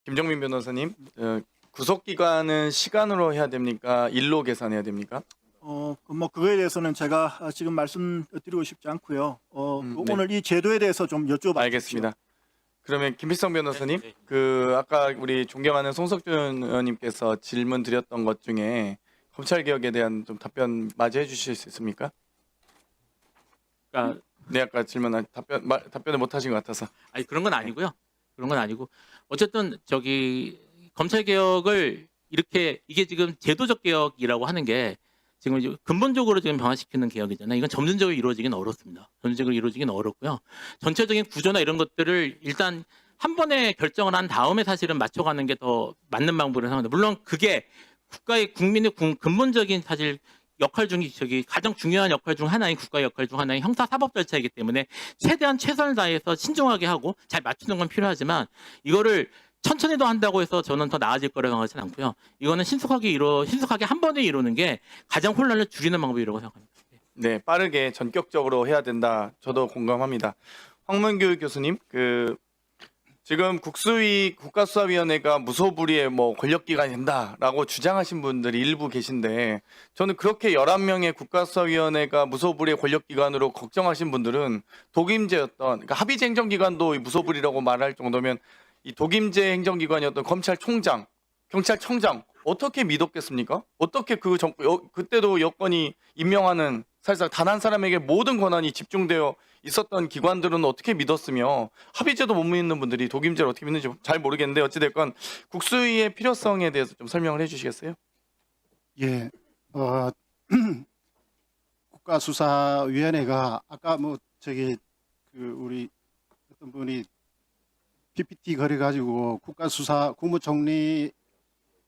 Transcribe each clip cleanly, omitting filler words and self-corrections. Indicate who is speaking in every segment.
Speaker 1: 김정민 변호사님, 구속 기간은 시간으로 해야 됩니까? 일로 계산해야 됩니까?
Speaker 2: 뭐 그거에 대해서는 제가 지금 말씀드리고 싶지 않고요.
Speaker 1: 네.
Speaker 2: 오늘 이 제도에 대해서 좀 여쭤봐
Speaker 1: 알겠습니다. 그러면 김필성 변호사님, 아까 우리 존경하는 송석준 의원님께서 질문 드렸던 것 중에 검찰 개혁에 대한 좀 답변 맞이해 주실 수 있습니까?
Speaker 3: 그러니까
Speaker 1: 네, 아까 답변을 못 하신 것 같아서.
Speaker 3: 아니 그런 건 아니고요. 그런 건 아니고 어쨌든 검찰 개혁을 이렇게 이게 지금 제도적 개혁이라고 하는 게 지금 이제 근본적으로 지금 변화시키는 개혁이잖아요. 이건 점진적으로 이루어지기는 어렵습니다. 점진적으로 이루어지기는 어렵고요. 전체적인 구조나 이런 것들을 일단 한 번에 결정을 한 다음에 사실은 맞춰가는 게 더 맞는 방법이라고 생각합니다. 물론 그게 국민의 근본적인 사실 역할 중에 가장 중요한 역할 중 하나인 국가의 역할 중 하나인 형사사법 절차이기 때문에 최대한 최선을 다해서 신중하게 하고 잘 맞추는 건 필요하지만 이거를 천천히도 한다고 해서 저는 더 나아질 거라고 생각하지는 않고요. 이거는 신속하게 한 번에 이루는 게 가장 혼란을 줄이는 방법이라고 생각합니다.
Speaker 1: 네, 빠르게 전격적으로 해야 된다. 저도 공감합니다. 황문규 교수님, 지금 국가수사위원회가 무소불위의 권력기관이 된다라고 주장하신 분들이 일부 계신데, 저는 그렇게 11명의 국가수사위원회가 무소불위의 권력기관으로 걱정하신 분들은 그러니까 합의제 행정기관도 무소불위라고 말할 정도면 이 독임제 행정기관이었던 검찰총장, 경찰청장 어떻게 믿었겠습니까? 어떻게 그때도 여건이 임명하는 사실상 단 한 사람에게 모든 권한이 집중되어 있었던 기관들은 어떻게 믿었으며 합의제도 못 믿는 분들이 독임제를 어떻게 믿는지 잘 모르겠는데 어찌됐건 국수위의 필요성에 대해서 좀 설명을 해주시겠어요?
Speaker 4: 예, 국가수사위원회가 아까 우리 어떤 분이 PPT 거려가지고 국무총리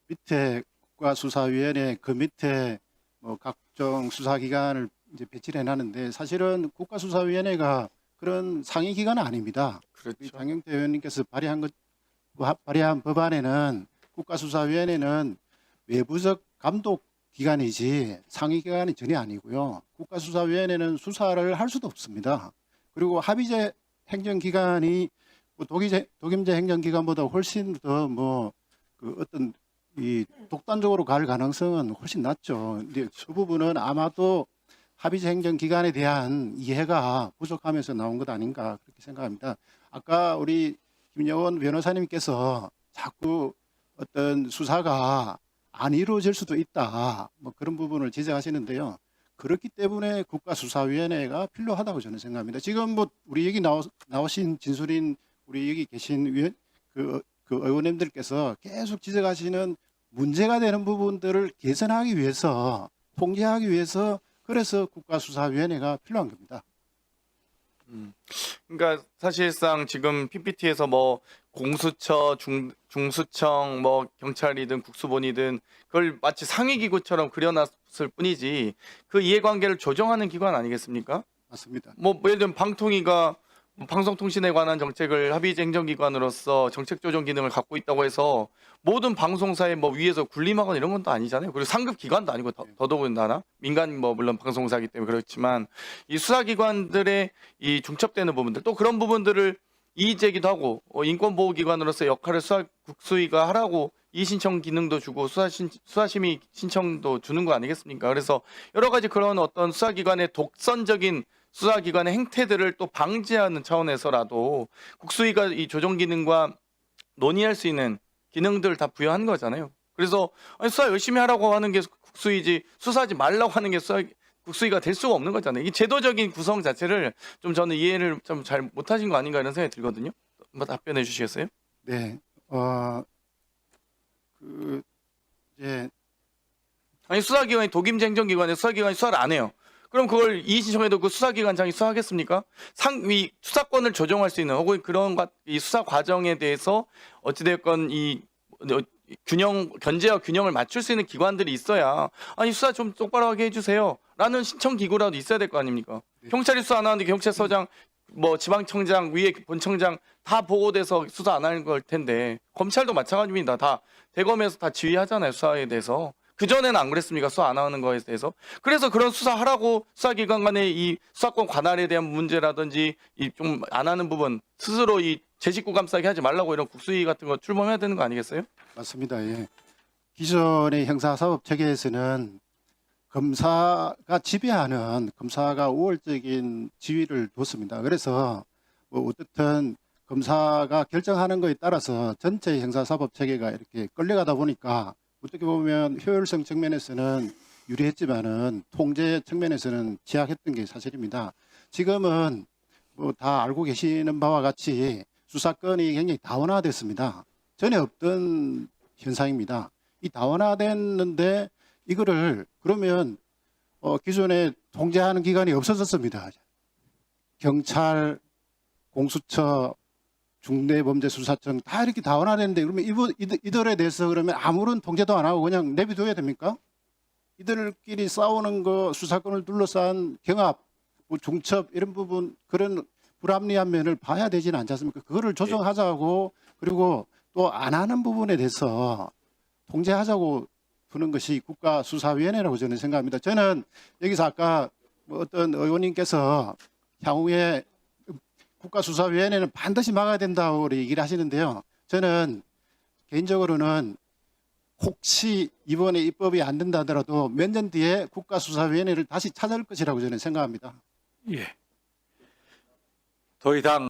Speaker 4: 밑에 국가수사위원회 그 밑에 각종 수사기관을 이제 배치를 해놨는데 사실은 국가수사위원회가 그런 상위 기관은 아닙니다.
Speaker 1: 그렇죠.
Speaker 4: 장경태 의원님께서 발의한 법안에는 국가수사위원회는 외부적 감독 기관이지 상위 기관이 전혀 아니고요. 국가수사위원회는 수사를 할 수도 없습니다. 그리고 합의제 행정기관이 독임제 행정기관보다 훨씬 더 어떤 이 독단적으로 갈 가능성은 훨씬 낮죠. 근데 그 부분은 아마도 합의제 행정기관에 대한 이해가 부족하면서 나온 것 아닌가 그렇게 생각합니다. 아까 우리 김여원 변호사님께서 자꾸 어떤 수사가 안 이루어질 수도 있다 그런 부분을 지적하시는데요. 그렇기 때문에 국가수사위원회가 필요하다고 저는 생각합니다. 지금 우리 여기 나오신 진술인 우리 여기 계신 그 의원님들께서 계속 지적하시는 문제가 되는 부분들을 개선하기 위해서 통제하기 위해서 그래서 국가수사위원회가 필요한 겁니다.
Speaker 1: 그러니까 사실상 지금 PPT에서 공수처, 중수청, 경찰이든 국수본이든 그걸 마치 상위 기구처럼 그려놨을 뿐이지 그 이해관계를 조정하는 기관 아니겠습니까?
Speaker 4: 맞습니다.
Speaker 1: 예를 들면 방통위가 방송통신에 관한 정책을 합의제 행정기관으로서 정책 조정 기능을 갖고 있다고 해서 모든 방송사의 위에서 군림하거나 이런 건 또 아니잖아요. 그리고 상급 기관도 아니고 더더군다나 민간 물론 방송사이기 때문에 그렇지만 이 수사기관들의 이 중첩되는 부분들 또 그런 부분들을 이의제기도 하고 인권보호기관으로서 역할을 국수위가 하라고 이의신청 기능도 주고 수사심의 신청도 주는 거 아니겠습니까? 그래서 여러 가지 그런 어떤 수사기관의 독선적인 수사기관의 행태들을 또 방지하는 차원에서라도 국수위가 이 조정 기능과 논의할 수 있는 기능들을 다 부여한 거잖아요. 그래서 수사 열심히 하라고 하는 게 국수위지 수사하지 말라고 하는 게 국수위가 될 수가 없는 거잖아요. 이 제도적인 구성 자체를 좀 저는 이해를 좀 잘 못하신 거 아닌가 이런 생각이 들거든요. 한번 답변해 주시겠어요?
Speaker 4: 네,
Speaker 1: 아니 수사기관이 독임제 행정기관에 수사기관이 수사를 안 해요. 그럼 그걸 이의신청해도 그 수사기관장이 수사하겠습니까? 이 수사권을 조정할 수 있는 혹은 이 수사 과정에 대해서 어찌됐건 이 견제와 균형을 맞출 수 있는 기관들이 있어야 아니 수사 좀 똑바로 하게 해주세요 라는 신청 기구라도 있어야 될 거 아닙니까? 경찰이 수사 안 하는데 경찰서장 지방청장 위에 본청장 다 보고돼서 수사 안 하는 걸 텐데 검찰도 마찬가지입니다. 다 대검에서 다 지휘하잖아요. 수사에 대해서. 그전에는 안 그랬습니까? 수사 안 하는 거에 대해서. 그래서 그런 수사하라고 수사기관 간의 이 수사권 관할에 대한 문제라든지 이 좀 안 하는 부분 스스로 이 제 식구 감싸게 하지 말라고 이런 국수위 같은 거 출범해야 되는 거 아니겠어요?
Speaker 4: 맞습니다. 예. 기존의 형사사법 체계에서는 검사가 지배하는 검사가 우월적인 지위를 뒀습니다. 그래서 뭐 어떻든 검사가 결정하는 것에 따라서 전체 형사사법 체계가 이렇게 끌려가다 보니까 어떻게 보면 효율성 측면에서는 유리했지만은 통제 측면에서는 취약했던 게 사실입니다. 지금은 뭐 다 알고 계시는 바와 같이 수사권이 굉장히 다원화됐습니다. 전에 없던 현상입니다. 이 다원화됐는데 이거를 그러면 기존에 통제하는 기관이 없어졌습니다. 경찰, 공수처, 중대범죄수사청 다 이렇게 다원화됐는데 그러면 이들에 대해서 그러면 아무런 통제도 안 하고 그냥 내비둬야 됩니까? 이들끼리 싸우는 거 수사권을 둘러싼 경합, 뭐 중첩 이런 부분 그런 불합리한 면을 봐야 되지는 않지 않습니까? 그거를 조정하자고 그리고 또 안 하는 부분에 대해서 통제하자고 두는 것이 국가수사위원회라고 저는 생각합니다. 저는 여기서 아까 뭐 어떤 의원님께서 향후에 국가수사위원회는 반드시 막아야 된다고 얘기를 하시는데요. 저는 개인적으로는 혹시 이번에 입법이 안 된다 하더라도 몇 년 뒤에 국가수사위원회를 다시 찾아올 것이라고 저는 생각합니다.
Speaker 5: 예. 더 이상